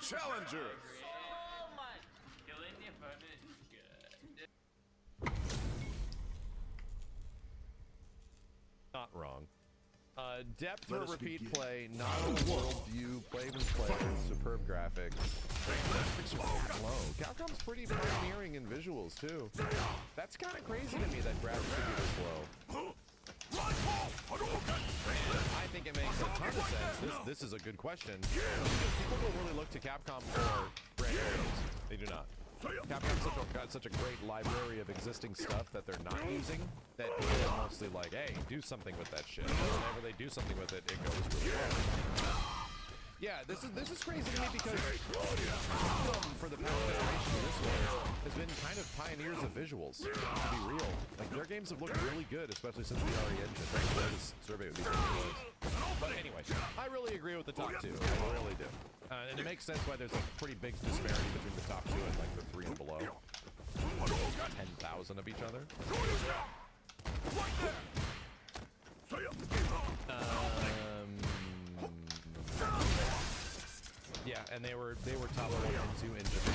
challenger. So much. Killing the opponent is good. Not wrong. Depth for repeat play, novel worldview, play with players, superb graphics. Graphics are low. Capcom's pretty pioneering in visuals too. That's kind of crazy to me that graphics could be this low. I think it makes a ton of sense. This is a good question. People don't really look to Capcom for brand new games. They do not. Capcom's got such a great library of existing stuff that they're not using that people are mostly like, hey, do something with that shit. And whenever they do something with it, it goes really well. Yeah, this is crazy to me because Capcom for the past generation this way has been kind of pioneers of visuals, to be real. Like, their games have looked really good, especially since the RE engine. This survey would be But anyway, I really agree with the top two. I really do. And it makes sense why there's a pretty big disparity between the top two and like the three and below. 10,000 of each other. Yeah, and they were top 1 and 2 in Japan.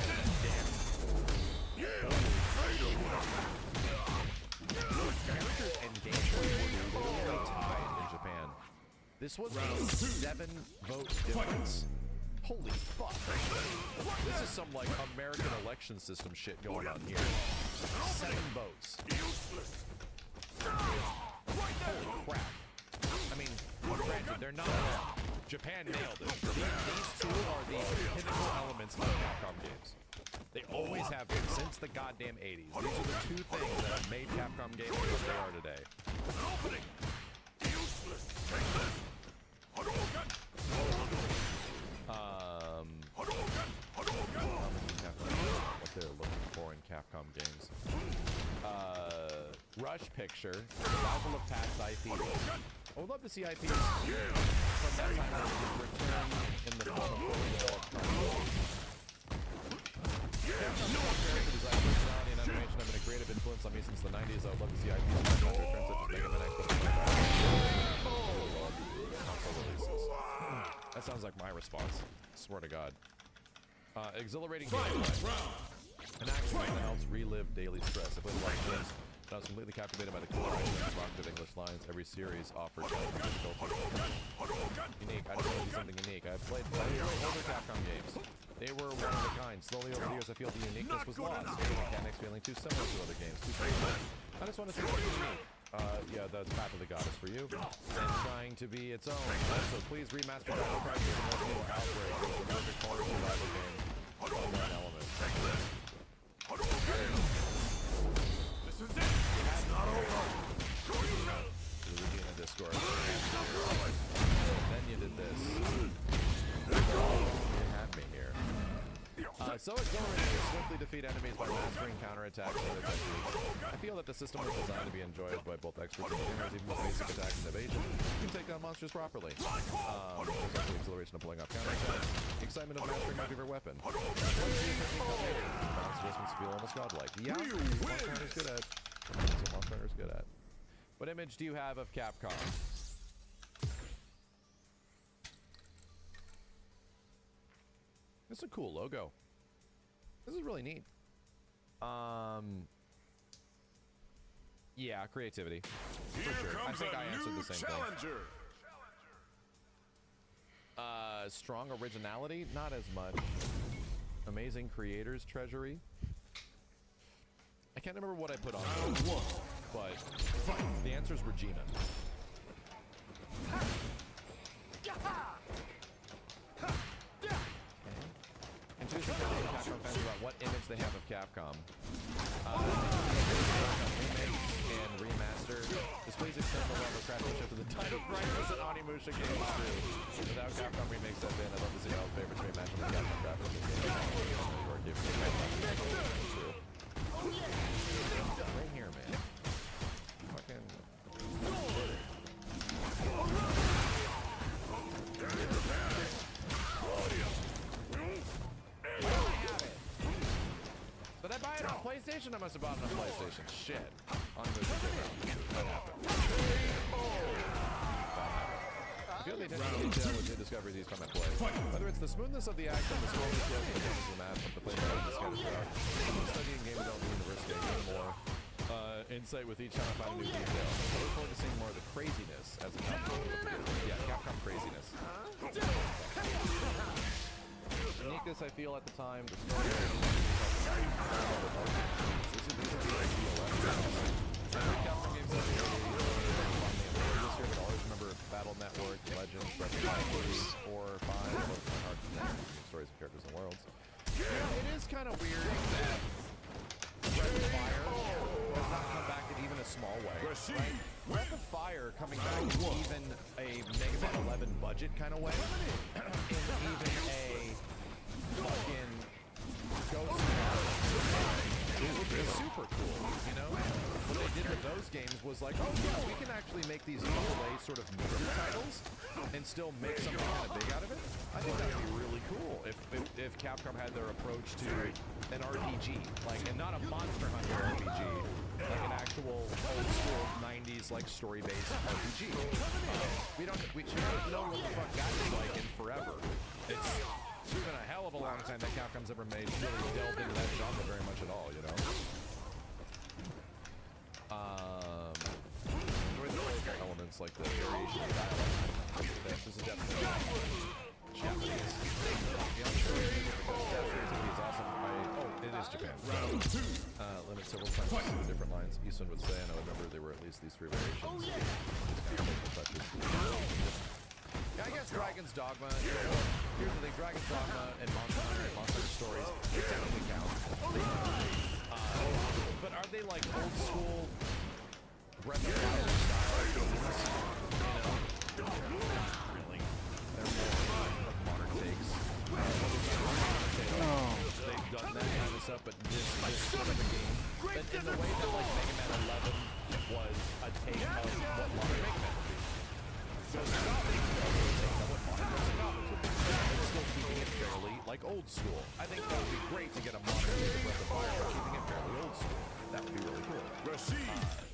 Damn. Characters and gameplay were literally tied in Japan. This was a 7-vote difference. Holy fuck. This is some, like, American election system shit going on here. 7 votes. Holy crap. I mean, granted, they're not wrong. Japan nailed it. These two are the pinnacle elements of Capcom games. They always have been since the goddamn 80s. These are the two things that have made Capcom games what they are today. What they're looking for in Capcom games. Rush Picture, survival of past IP. I would love to see IPs from that time that return in the form of fully developed content. Character design, personality, and animation have been a creative influence on me since the 90s. I would love to see IPs from that time return, such as Mega Man X. Console releases. That sounds like my response. Swear to God. Exhilarating gameplay. An action game that helps relive daily stress. I played a lot of games, and I was completely captivated by the killer ideas and provocative English lines. Every series offered difficulty. Unique. I just want to do something unique. I've played plenty of older Capcom games. They were one of a kind. Slowly over the years, I feel the uniqueness was lost. The mechanics feeling too similar to other games. Too similar. I just want to see something unique. Yeah, the Path of the Goddess for you. And trying to be its own. Also, please remaster Battle Cry to the more Outbreak. It was a perfect horror survival game. On that element. This is it. It's not over. Regina Discord. Then you did this. You had me here. So exhilarating to swiftly defeat enemies by mastering counterattacks and other techniques. I feel that the system was designed to be enjoyed by both experts and beginners, even with basic attack and evasion. You can take down monsters properly. There's also the exhilaration of pulling off counterattacks, excitement of mastering my favorite weapon. Balance adjustments feel almost godlike. Yeah, Monster Hunter's good at. That's what Monster Hunter's good at. What image do you have of Capcom? This is a cool logo. This is really neat. Yeah, creativity. For sure. I think I answered the same thing. Strong originality? Not as much. Amazing creators treasury? I can't remember what I put on it, but the answer is Regina. And choose the Capcom fans about what image they have of Capcom. Remake and remaster. Just please extend the level of craftsmanship to the title grinders and Onimusha games too. Without Capcom remakes that bin, I'd love to see all favorites rematch with Capcom graphics in games. You are giving me right here, man. Fucking. Did I buy it on PlayStation? I must have bought it on PlayStation. Shit. On the That happened. feel the attention to detail legit discoveries each time I play. Whether it's the smoothness of the action, the small details of the map, of the playback, and the scattered throughout, I'm studying game development university, I gain more insight with each time I find a new detail. I look forward to seeing more of the craziness as a Capcom. Yeah, Capcom craziness. Uniqueness I feel at the time, the story. These are the ideal Capcom games that this year, but always remember Battle Network, Legends, Breath of Fire 3, 4, 5, hard to name stories of characters and worlds. You know, it is kind of weird that Breath of Fire has not come back in even a small way. Right? Breath of Fire coming back in even a Mega Man 11 budget kind of way, in even a fucking Ghost which is super cool, you know? What they did with those games was like, oh yeah, we can actually make these AAA sort of mini titles and still make something kind of big out of it. I think that would be really cool if Capcom had their approach to an RPG, like, and not a Monster Hunter RPG, like an actual old school 90s like story-based RPG. We don't know what the fuck that is like in forever. It's been a hell of a long time that Capcom's ever made really delved into that genre very much at all, you know? Enjoy the playback elements like the variation of dialogue. This is definitely Japanese. The story is awesome. Oh, it is Japan. Round 2. Limited several times to different lines. Eastman would say, and I remember there were at least these 3 variations. Yeah, I guess Dragon's Dogma, here's the thing, Dragon's Dogma and Monster Hunter Stories, they technically count. But are they like old school Breath of Fire style games? You know? Really? They're more like modern takes. They've done that kind of stuff, but this sort of a game. But in the way that like Mega Man 11 was a take of what modern Mega Man would be. So it's not still keeping it fairly like old school. I think that would be great to get a modern Breath of Fire, but keeping it fairly old school. That would be really cool.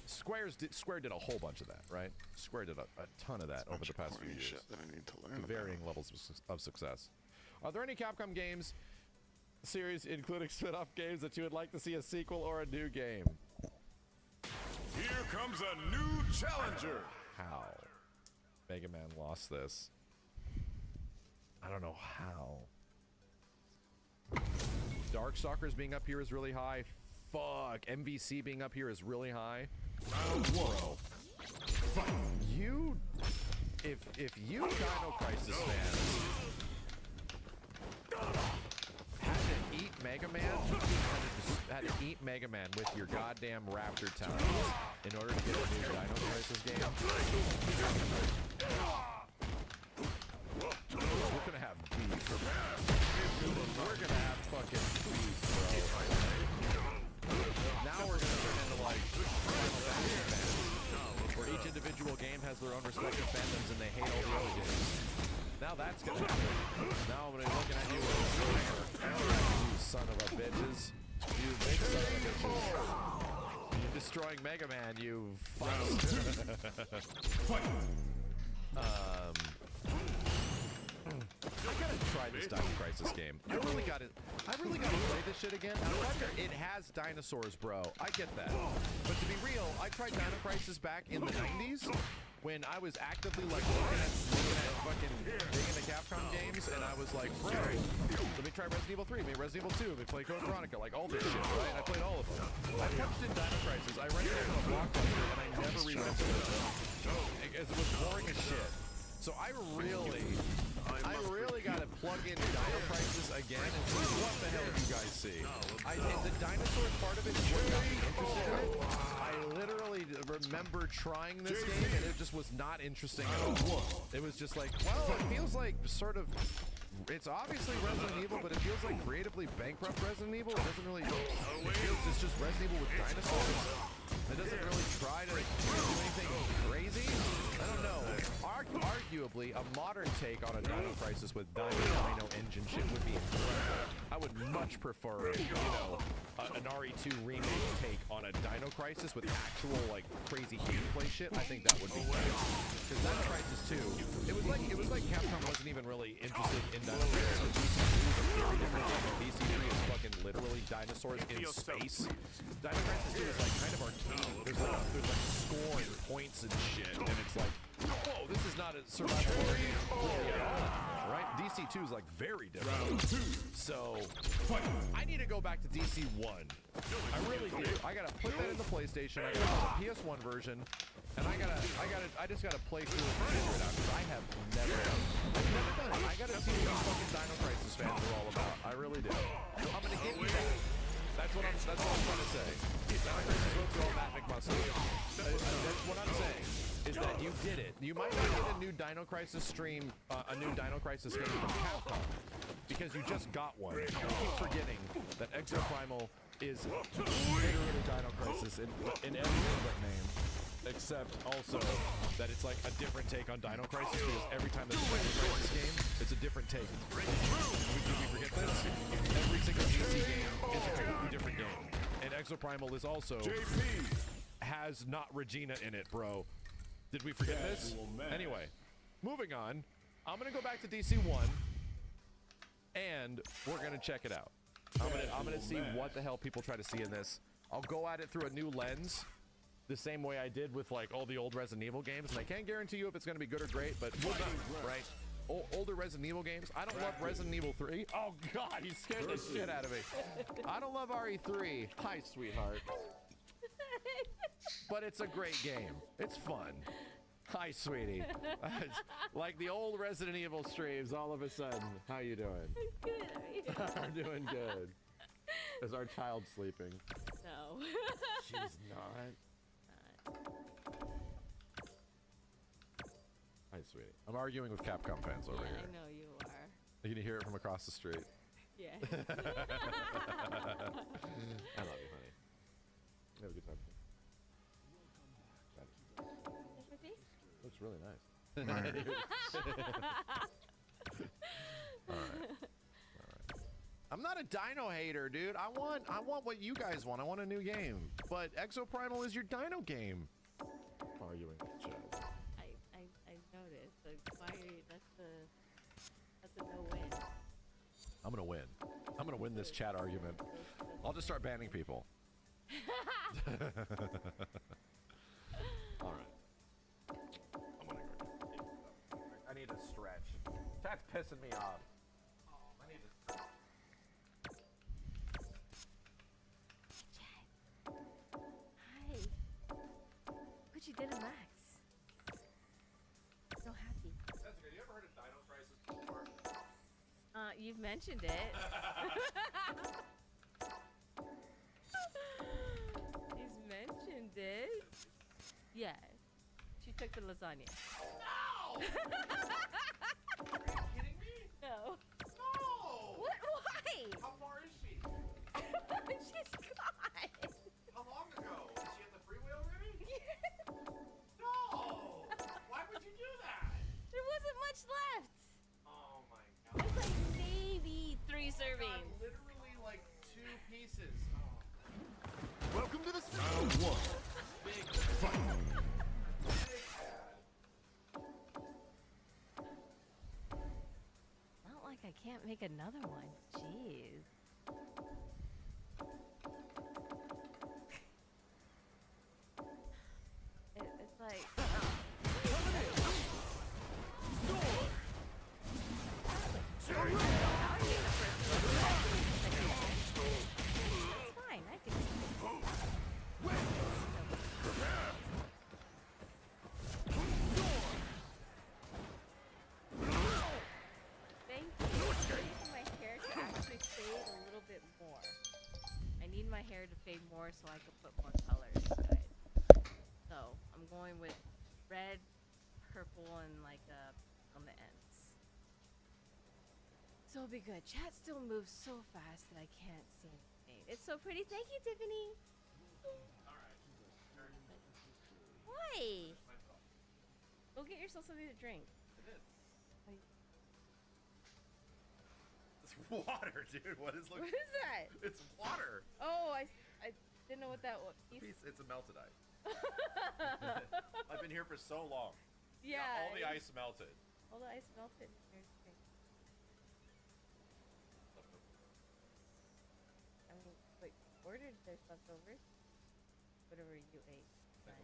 Square did a whole bunch of that, right? Square did a ton of that over the past few years. That I need to learn varying levels of success. Are there any Capcom games series, including spin-off games, that you would like to see a sequel or a new game? Here comes a new challenger. How? Mega Man lost this. I don't know how. Darkstalkers being up here is really high. Fuck. MVC being up here is really high. Round 1. You... If you Dino Crisis fans had to eat Mega Man, had to eat Mega Man with your goddamn Raptor talents in order to get a new Dino Crisis game, we're gonna have beef. We're gonna have fucking beef, bro. Now we're gonna turn into like Final Fantasy fans, where each individual game has their own respective fandoms and they hate all the other games. Now that's gonna happen. Now I'm gonna be looking at you you son of a bitches. You big son of a bitches. You're destroying Mega Man, you fucks. I gotta try this Dino Crisis game. I really gotta play this shit again. It has dinosaurs, bro. I get that. But to be real, I tried Dino Crisis back in the 90s when I was actively like looking at fucking big into Capcom games, and I was like, bro, let me try Resident Evil 3, maybe Resident Evil 2, let me play Code Veronica, like all this shit, right? I played all of them. I punched in Dino Crisis, I rented it from a Blockbuster, and I never re-rented it. It was boring as shit. So I really gotta plug in Dino Crisis again and see what the hell you guys see. The dinosaurs part of it is what got me interested in it. I literally remember trying this game and it just was not interesting at all. It was just like, well, it feels like sort of, it's obviously Resident Evil, but it feels like creatively bankrupt Resident Evil. It doesn't really, it feels it's just Resident Evil with dinosaurs. It doesn't really try to do anything crazy. I don't know. Arguably, a modern take on a Dino Crisis with Dino engine shit would be incredible. I would much prefer, you know, an RE2 remake take on a Dino Crisis with actual like crazy gameplay shit. I think that would be great. Because Dino Crisis 2, it was like Capcom wasn't even really interested in Dino Crisis. So DC3 is a very different game. DC3 is fucking literally dinosaurs in space. Dino Crisis 2 is like kind of arcade. There's like score and points and shit, and it's like, whoa, this is not a survival horror game really at all, right? DC2 is like very different. So I need to go back to DC1. I really do. I gotta put that in the PlayStation. I got the PS1 version, and I just gotta play through it and figure it out because I have never done it. I gotta see what these fucking Dino Crisis fans are all about. I really do. I'm gonna get you that. That's what I'm trying to say. Dino Crisis looks all Matt McMuscle. That's what I'm saying. Is that you did it. You might not get a new Dino Crisis stream, a new Dino Crisis game from Capcom, because you just got one. I keep forgetting that Exoprimal is literally Dino Crisis in every other name, except also that it's like a different take on Dino Crisis, because every time there's a Dino Crisis game, it's a different take. Did we forget this? Every single DC game is a completely different game. And Exoprimal is also has not Regina in it, bro. Did we forget this? Anyway, moving on. I'm gonna go back to DC1, and we're gonna check it out. I'm gonna see what the hell people try to see in this. I'll go at it through a new lens, the same way I did with like all the old Resident Evil games. And I can't guarantee you if it's gonna be good or great, but we'll know, right? Older Resident Evil games. I don't love Resident Evil 3. Oh God, you scared the shit out of me. I don't love RE3. Hi, sweetheart. But it's a great game. It's fun. Hi, sweetie. Like the old Resident Evil streams all of a sudden. How you doing? I'm good. I'm doing good. Is our child sleeping? No. She's not. Hi, sweetie. I'm arguing with Capcom fans over here. I know you are. You can hear it from across the street. Yeah. I love you, honey. You have a good time. Looks really nice. All right. I'm not a dino hater, dude. I want what you guys want. I want a new game. But Exoprimal is your dino game. Arguing with Chad. I noticed. Like, why are you, that's a no-win. I'm gonna win. I'm gonna win this chat argument. I'll just start banning people. All right. I need a stretch. That's pissing me off. I need to stretch. Chad. Hi. What you did to Max? So happy. Jessica, you ever heard of Dino Crisis before? You've mentioned it. He's mentioned it. Yeah. She took the lasagna. No! Are you kidding me? No. No! What? Why? How far is she? She's gone. How long ago? Is she at the freeway already? No! Why would you do that? There wasn't much left. Oh my It god. was like maybe 3 servings. Literally like 2 pieces. Welcome to the round one. Big Fight. Not like I can't make another one. Jeez. It's like... It's fine, I can... Thank you. I need my hair to actually fade a little bit more. I need my hair to fade more so I can put more color into it. So I'm going with red, purple, and like on the ends. So it'll be good. Chat still moves so fast that I can't see anything. It's so pretty. Thank you, Tiffany. Why? Go get yourself something to drink. water, dude. What is What is that? It's water. Oh, I didn't know what that was. It's a melted ice. I've been here for so long. Yeah. All the ice melted. All the ice melted. Here's the thing. I mean, wait, ordered their leftovers. Whatever you ate. Right.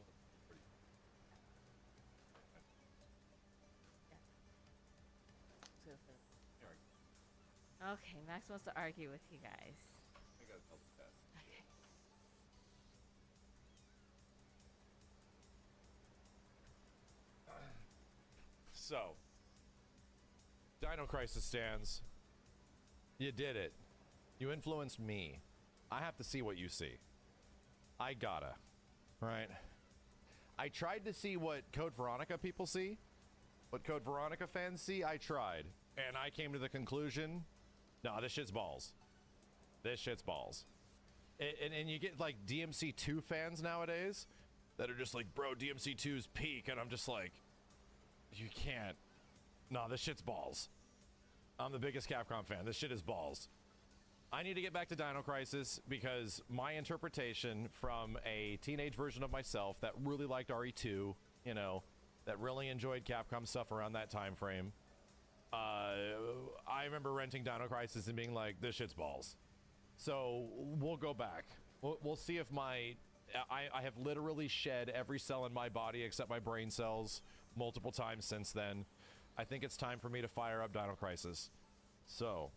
Yeah. Okay, Max wants to argue with you guys. Okay. So, Dino Crisis stands. You did it. You influenced me. I have to see what you see. I gotta. Right? I tried to see what Code Veronica people see. What Code Veronica fans see, I tried. And I came to the conclusion, nah, this shit's balls. This shit's balls. And you get like DMC2 fans nowadays that are just like, bro, DMC2's peak. And I'm just like, you can't. Nah, this shit's balls. I'm the biggest Capcom fan. This shit is balls. I need to get back to Dino Crisis because my interpretation from a teenage version of myself that really liked RE2, you know, that really enjoyed Capcom stuff around that time frame. I remember renting Dino Crisis and being like, this shit's balls. So we'll go back. We'll see if I have literally shed every cell in my body except my brain cells multiple times since then. I think it's time for me to fire up Dino Crisis. So,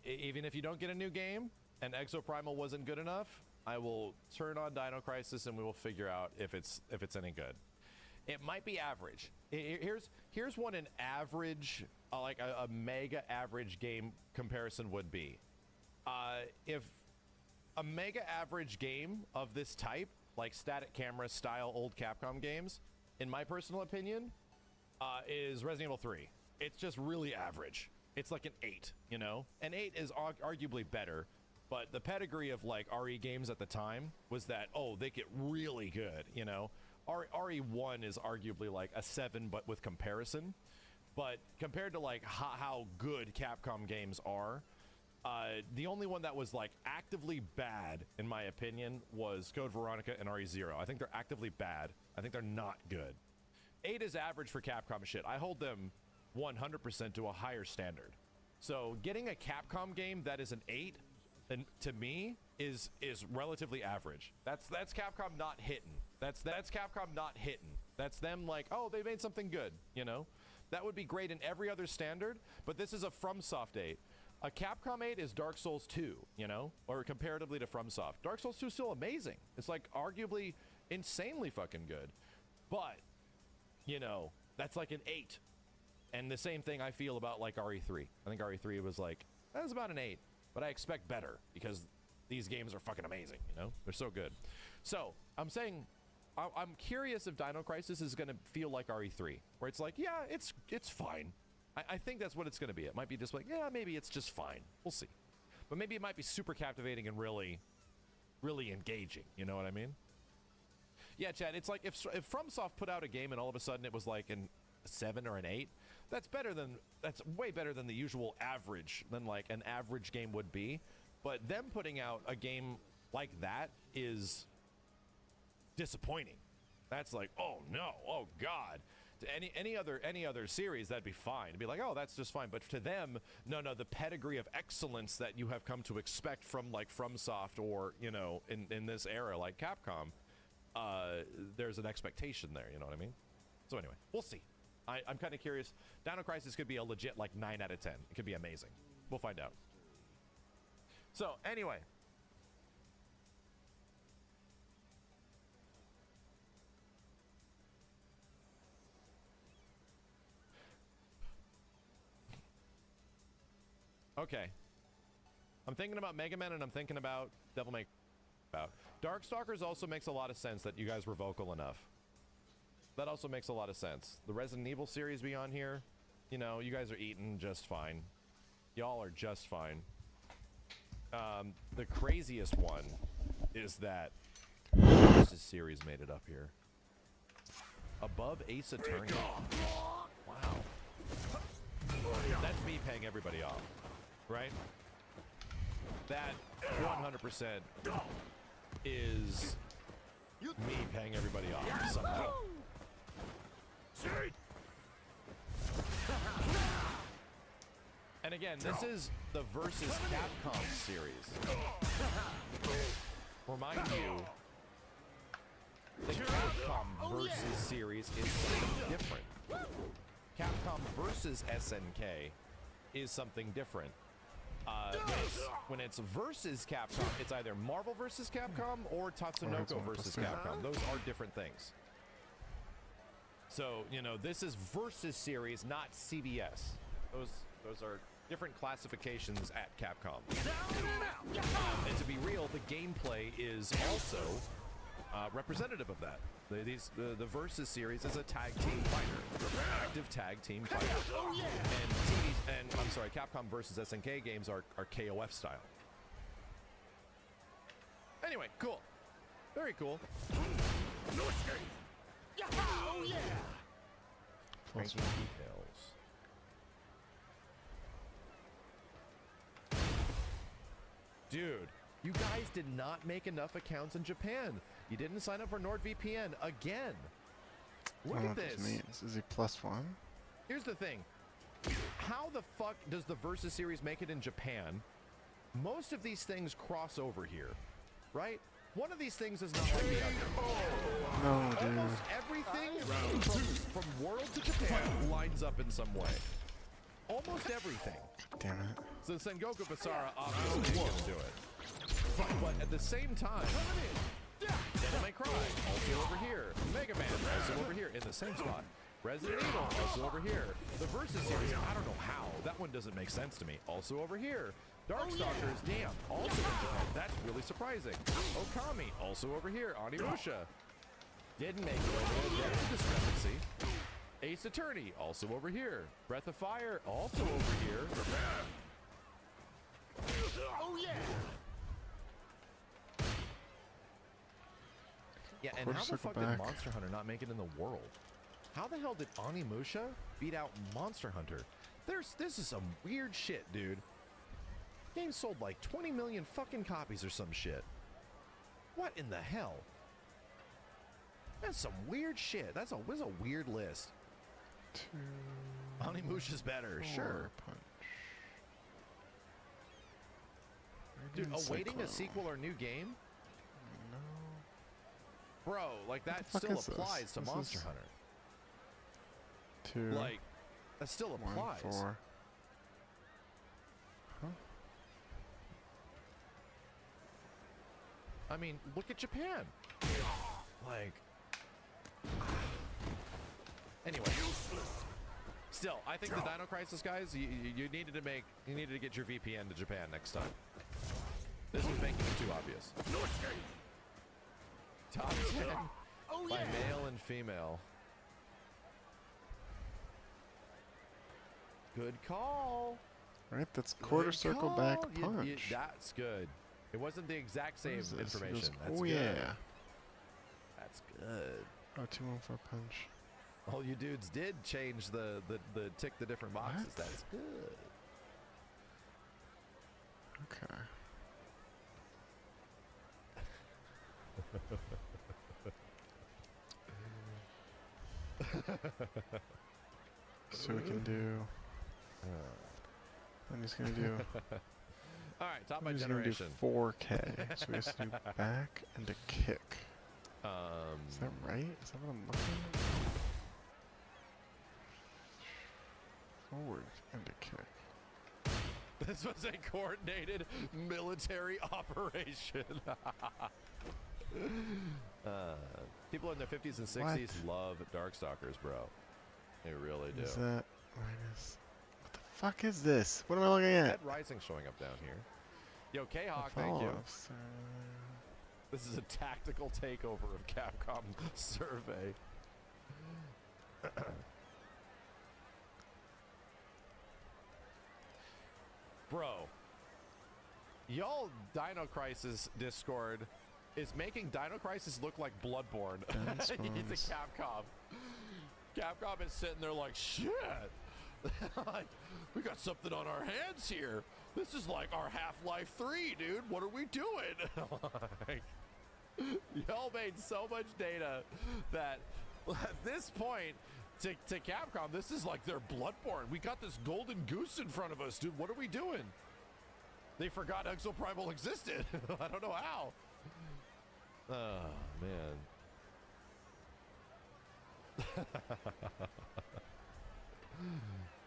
even if you don't get a new game and Exoprimal wasn't good enough, I will turn on Dino Crisis and we will figure out if it's any good. It might be average. Here's what an average, like a mega average game comparison would be. If a mega average game of this type, like static camera style old Capcom games, in my personal opinion, is Resident Evil 3. It's just really average. It's like an 8, you know? An 8 is arguably better, but the pedigree of like RE games at the time was that, oh, they get really good, you know? RE1 is arguably like a 7, but with comparison. But compared to like how good Capcom games are, the only one that was like actively bad, in my opinion, was Code Veronica and RE0. I think they're actively bad. I think they're not good. 8 is average for Capcom shit. I hold them 100% to a higher standard. So getting a Capcom game that is an 8, and to me, is relatively average. That's Capcom not hitting. That's Capcom not hitting. That's them like, oh, they made something good, you know? That would be great in every other standard, but this is a FromSoft 8. A Capcom 8 is Dark Souls 2, you know? Or comparatively to FromSoft. Dark Souls 2 is still amazing. It's like arguably insanely fucking good. But, you know, that's like an 8. And the same thing I feel about like RE3. I think RE3 was like, that's about an 8. But I expect better because these games are fucking amazing, you know? They're so good. So, I'm saying, I'm curious if Dino Crisis is going to feel like RE3. Where it's like, yeah, it's fine. I think that's what it's going to be. It might be just like, yeah, maybe it's just fine. We'll see. But maybe it might be super captivating and really, really engaging. You know what I mean? Yeah, Chad, it's like if FromSoft put out a game and all of a sudden it was like a 7 or an 8, that's way better than the usual average, than like an average game would be. But them putting out a game like that is disappointing. That's like, oh no, oh god. To any other series, that'd be fine. It'd be like, oh, that's just fine. But to them, no, the pedigree of excellence that you have come to expect from like FromSoft or, you know, in this era like Capcom, there's an expectation there, you know what I mean? So anyway, we'll see. I'm kind of curious. Dino Crisis could be a legit like 9 out of 10. It could be amazing. We'll find out. So anyway. Okay. I'm thinking about Mega Man and I'm thinking about Devil May Cry. Darkstalkers also makes a lot of sense that you guys were vocal enough. That also makes a lot of sense. The Resident Evil series be on here. You know, you guys are eating just fine. Y'all are just fine. The craziest one is that this series made it up here. Above Ace Attorney. Wow. That's me paying everybody off. right? That 100% is me paying everybody off somehow. And again, this is the Versus Capcom series. Remind you, the Capcom Versus series is something different. Capcom Versus SNK is something different. When it's versus Capcom, it's either Marvel versus Capcom or Tatsunoko versus Capcom. Those are different things. So, you know, this is Versus series, not CVS. Those are different classifications at Capcom. And to be real, the gameplay is also representative of that. The Versus series is a tag team fighter, active tag team fighter. And I'm sorry, Capcom versus SNK games are KOF style. Anyway, cool, very cool. Oh yeah! Ranking details. Dude, you guys did not make enough accounts in Japan. You didn't sign up for NordVPN again. Look at this. Means. Is he +1? Here's the thing. How the fuck does the Versus series make it in Japan? Most of these things cross over here, right? One of these things is not like the other. No, dude. Almost everything from World to Japan lines up in some way. Almost everything. Damn it. So Sengoku Basara obviously is going to do it. But at the same time, Devil May Cry, also over here. Mega Man, also over here, in the same spot. Resident Evil, also over here. The Versus series, I don't know how. That one doesn't make sense to me. Also over here. Darkstalkers, damn, also in Japan. That's really surprising. Okami, also over here. Onimusha. Didn't make it over there. There's a discrepancy. Ace Attorney, also over here. Breath of Fire, also over here. Oh yeah! Yeah, and how the fuck did Monster Hunter not make it in the world? How the hell did Onimusha beat out Monster Hunter? This is some weird shit, dude. Game sold like 20 million fucking copies or some shit. What in the hell? That's some weird shit. That's a weird list. Onimusha's better, sure. Punch. Dude, awaiting a sequel or new game? No. Bro, like that What the fuck still is applies this? to This Monster is- Hunter. 2, Like, that still 1, applies. 4. Huh? I mean, look at Japan. Like, anyway. Still, I think the Dino Crisis guys, you needed to get your VPN to Japan next time. This was making it too obvious. Top 10 by male and female. Good call. Right, that's quarter Good circle call. back You- punch. that's good. It wasn't the exact What same is this? He goes, information. That's oh good. yeah. That's good. Oh, 2, 1, 4 punch. All you dudes did change the tick the different boxes. What? That's good. Okay. So we can do. And he's gonna do. All right, top by He's gonna do generation. 4K. So he has to do back and a kick. Is that right? Is that what I'm looking at? Forward and a kick. This was a coordinated military operation. People in their 50s and 60s love Darkstalkers, bro. They really do. Is that minus? What the fuck is this? What am I looking at? Dead Rising showing up down here. Yo, K-Hawk, thank you. Follow-ups, This is a tactical takeover of Capcom survey. Bro, y'all Dino Crisis Discord is making Dino Crisis look like Bloodborne. It's a Capcom. Capcom is sitting there like, shit. Like, we got something on our hands here. This is like our Half-Life 3, dude. What are we doing? Like, y'all made so much data that at this point, to Capcom, this is like their Bloodborne. We got this golden goose in front of us, dude. What are we doing? They forgot Exoprimal existed. I don't know how. Oh, man.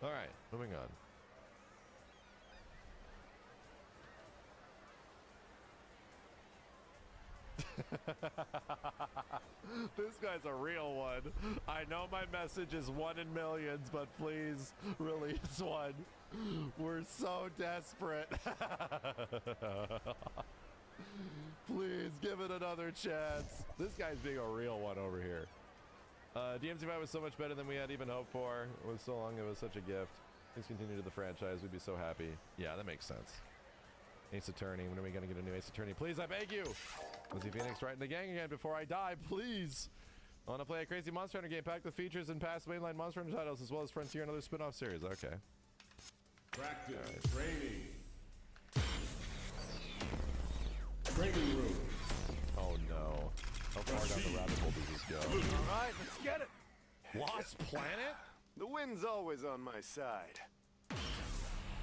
All right, moving on. This guy's a real one. I know my message is one in millions, but please release one. We're so desperate. Please give it another chance. This guy's being a real one over here. DMC5 was so much better than we had even hoped for. It was so long, it was such a gift. Please continue to the franchise. We'd be so happy. Yeah, that makes sense. Ace Attorney. When are we going to get a new Ace Attorney? Please, I beg you. Lizzie Phoenix right in the gang again before I die. Please. I want to play a crazy Monster Hunter game packed with features and past mainline Monster Hunter titles as well as Frontier and other spin-off series. Okay. Practice. Training. Training room. Oh no. How far down the rabbit hole does this go? All right, let's get it. Lost Planet? The wind's always on my side.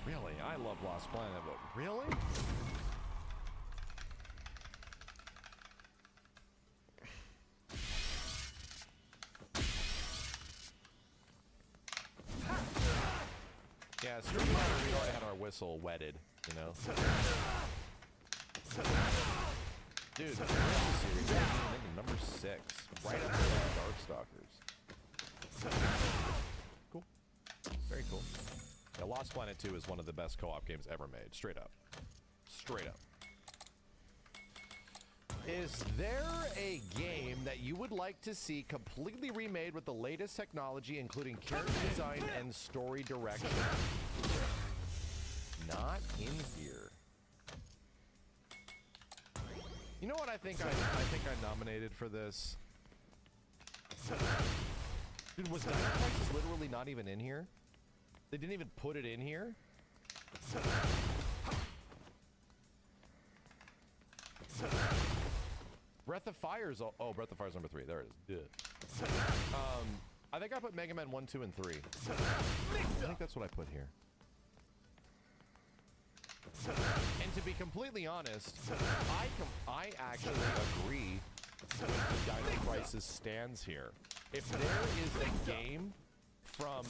Really? I love Lost Planet, but really? Yeah, Street Fighter, we already had our whistle wetted, you know? Dude, the series is number 6, right up there with Darkstalkers. Cool. Very cool. Yeah, Lost Planet 2 is one of the best co-op games ever made. Straight up. Straight up. Is there a game that you would like to see completely remade with the latest technology, including character design and story direction? Not in here. You know what I think I nominated for this? Dude, was Dino Crisis literally not even in here? They didn't even put it in here? Breath of Fire's... Oh, Breath of Fire's number 3. There it is. Good. I think I put Mega Man 1, 2, and 3. I think that's what I put here. And to be completely honest, I actually agree with the Dino Crisis stands here. If there is a game from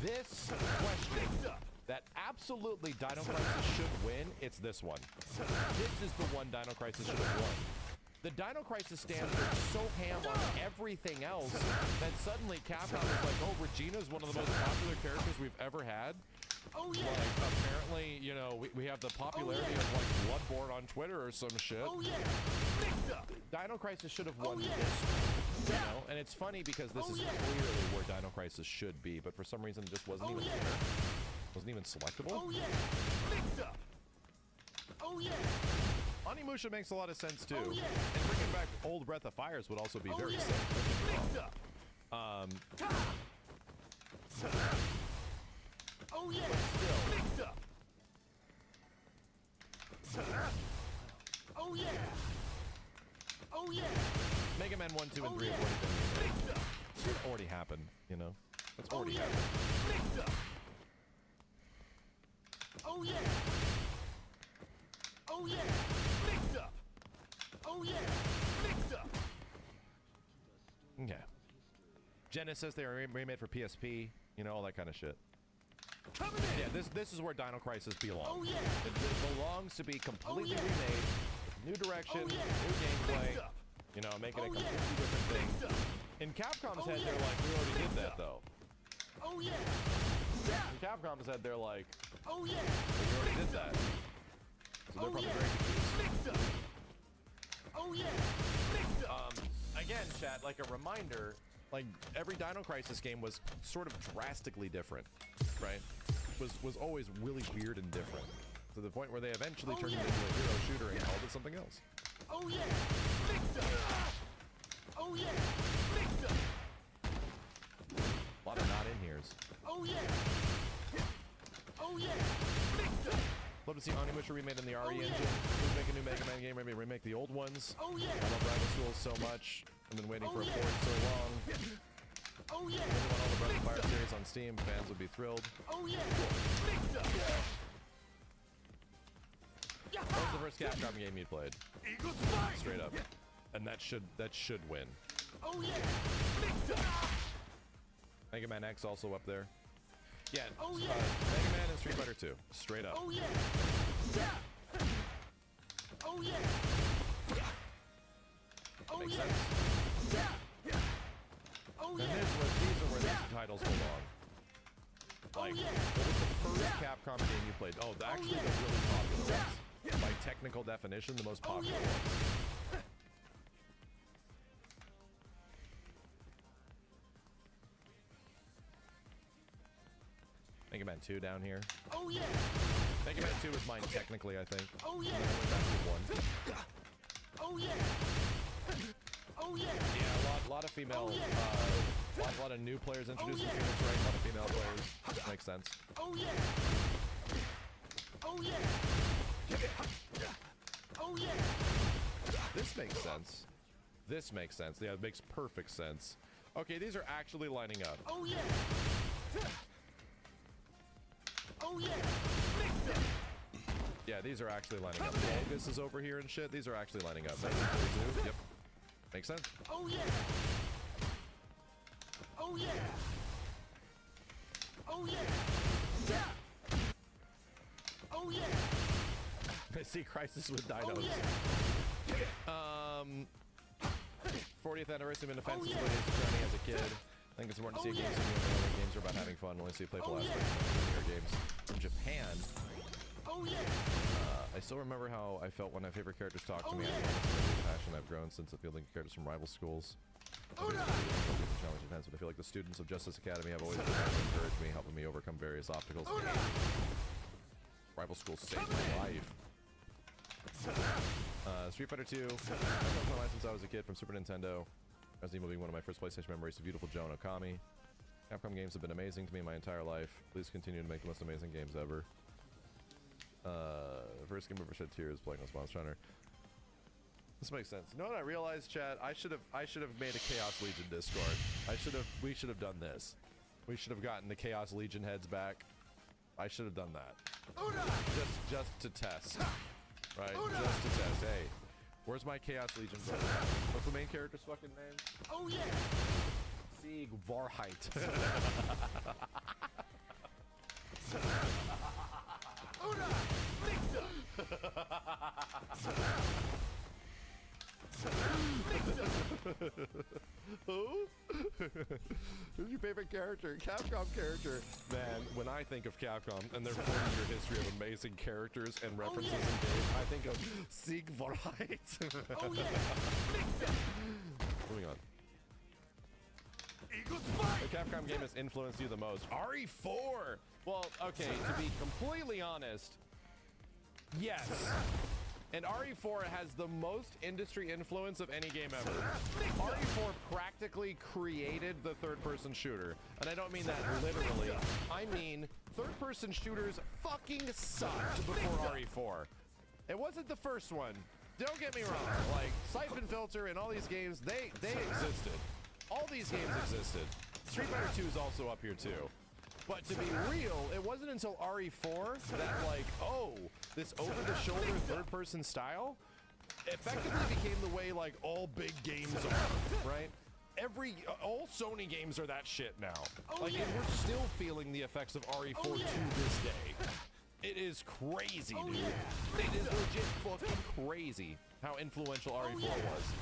this question that absolutely Dino Crisis should win, it's this one. This is the one Dino Crisis should have won. The Dino Crisis stands are so ham on everything else that suddenly Capcom is like, oh, Regina's one of the most popular characters we've ever had. Oh yeah. Like, apparently, you know, we have the popularity of like Bloodborne on Twitter or some shit. Oh yeah. Dino Crisis should have won this, you know, and it's funny because this is clearly where Dino Crisis should be, but for some reason it just wasn't even there. Wasn't even selectable. Oh yeah. Mix up. Oh yeah. Onimusha makes a lot of sense too, and bringing back old Breath of Fires would also be very sick. Oh yeah! Mix up! Oh yeah! Oh yeah! Mega Man 1, 2, and 3 have already been made. It's already happened, you know? That's already happened. Mix up! Oh yeah! Oh yeah! Mix up! Oh yeah! Mix up! Okay. Genesis, they were remade for PSP, you know, all that kind of shit. Yeah, this is where Dino Crisis belongs. Oh, yeah. It belongs to be completely remade, with new direction, new gameplay, you know, making a completely different thing. In Capcom's head, they're like, we already did that, though. Oh, yeah. In Capcom's head, they're like, oh, yeah. We already did that. So they're probably very confused. Oh, yeah. Again, chat, like a reminder, like every Dino Crisis game was sort of drastically different, right? Was always really weird and different, to the point where they eventually turned it into a hero shooter and called it something else. Oh yeah! Oh yeah! A lot of not in here's. Oh yeah! Oh yeah. Love to see Onimusha remade in the RE engine. Please make a new Mega Man game, maybe remake the old ones. Oh yeah. I love Rival Schools so much. I've been waiting for a port so long. Oh yeah. Really want all the Breath of Fire series on Steam. Fans would be thrilled. Oh yeah. What was the first Capcom game you played? Eagle Spike. Straight up. And that should win. Oh yeah. Mega Man X also up there. Yeah, Oh, yeah. Mega Man and Street Fighter 2. Straight up. Oh yeah. Oh yeah. Oh Makes yeah. sense. Oh And yeah. these are where these titles belong. Like, yeah. what was the first Capcom game you played? Oh, actually yeah. the really popular ones. By technical definition, the most popular yeah. ones. Mega Man 2 down here. Oh yeah. Mega Man 2 was mine technically, I think. Oh yeah. And then I went back to 1. Oh yeah. Oh yeah. Yeah, a lot of female, a lot of new players introduced in Phoenix, right? A lot of female players. Makes sense. Oh yeah. Oh yeah. Oh yeah. This makes sense. This makes sense. Yeah, it makes perfect sense. Okay, these are actually lining up. Oh yeah. Oh yeah. Yeah, these are actually lining up. August is over here and shit. These are actually lining up. 1942. Yep. Makes sense. Oh yeah. Oh yeah. Oh yeah. Oh yeah. I see Crisis with Dinos. 40th anniversary of Defense is what it is journey as a kid. I think it's important to see games and games are about having fun. Only see a playful aspect of video games. From Japan. Oh yeah. I still remember how I felt when my favorite characters talked to me. I know it's a passion I've grown since fielding characters from rival schools. Challenge events, but I feel like the students of Justice Academy have always been there to encourage me, helping me overcome various obstacles. Rival schools saved my life. Street Fighter 2. I've played my life since I was a kid from Super Nintendo. Resident Evil being one of my first PlayStation memories of beautiful Joe and Okami. Capcom games have been amazing to me my entire life. Please continue to make the most amazing games ever. First game ever shed tears playing with Monster Hunter. This makes sense. You know what I realized, chat? I should have made a Chaos Legion Discord. We should have done this. We should have gotten the Chaos Legion heads back. I should have done that. Just to test. Right? Just to test. Hey, where's my Chaos Legion brother? What's the main character's fucking name? Oh yeah. Sieg Varheit. Who? Who's your favorite character? Capcom character. Man, when I think of Capcom and their 40-year history of amazing characters and references in games, I think of Sieg Varheit. Oh yeah. Moving on. Eagle Spike. The Capcom game has influenced you the most? RE4! Well, okay, to be completely honest, yes. And RE4 has the most industry influence of any game ever. RE4 practically created the third-person shooter. And I don't mean that literally. I mean, third-person shooters fucking sucked before RE4. It wasn't the first one. Don't get me wrong. Like, Siphon Filter and all these games, they existed. All these games existed. Street Fighter 2 is also up here too. But to be real, it wasn't until RE4 that, like, oh, this over-the-shoulder third-person style effectively became the way, like, all big games are, right? All Sony games are that shit now. Like, and we're still feeling the effects of RE4 to this day. It is crazy, dude. It is legit fucking crazy how influential RE4 was.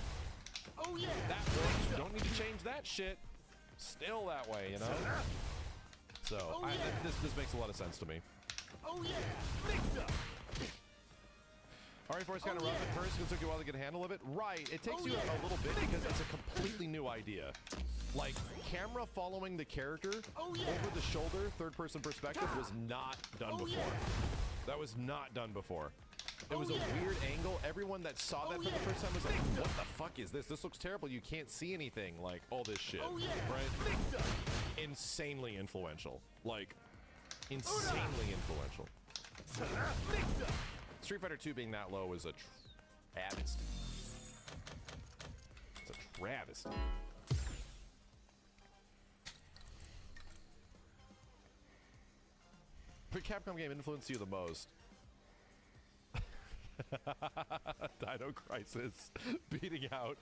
Oh yeah. That works. You don't need to change that shit. Still that way, you know? So, this makes a lot of sense to me. Oh yeah. Mix up. RE4 is kind of rough at first because it took you a while to get a handle of it. Right, it takes you a little bit because it's a completely new idea. Like, camera following the character over the shoulder, third-person perspective was not done before. That was not done before. It was a weird angle. Everyone that saw that for the first time was like, what the fuck is this? This looks terrible. You can't see anything. Like, all this shit. Right? Insanely influential. Like, Insanely influential. Street Fighter 2 being that low is a travesty. It's a travesty. What Capcom game influenced you the most? Dino Crisis beating out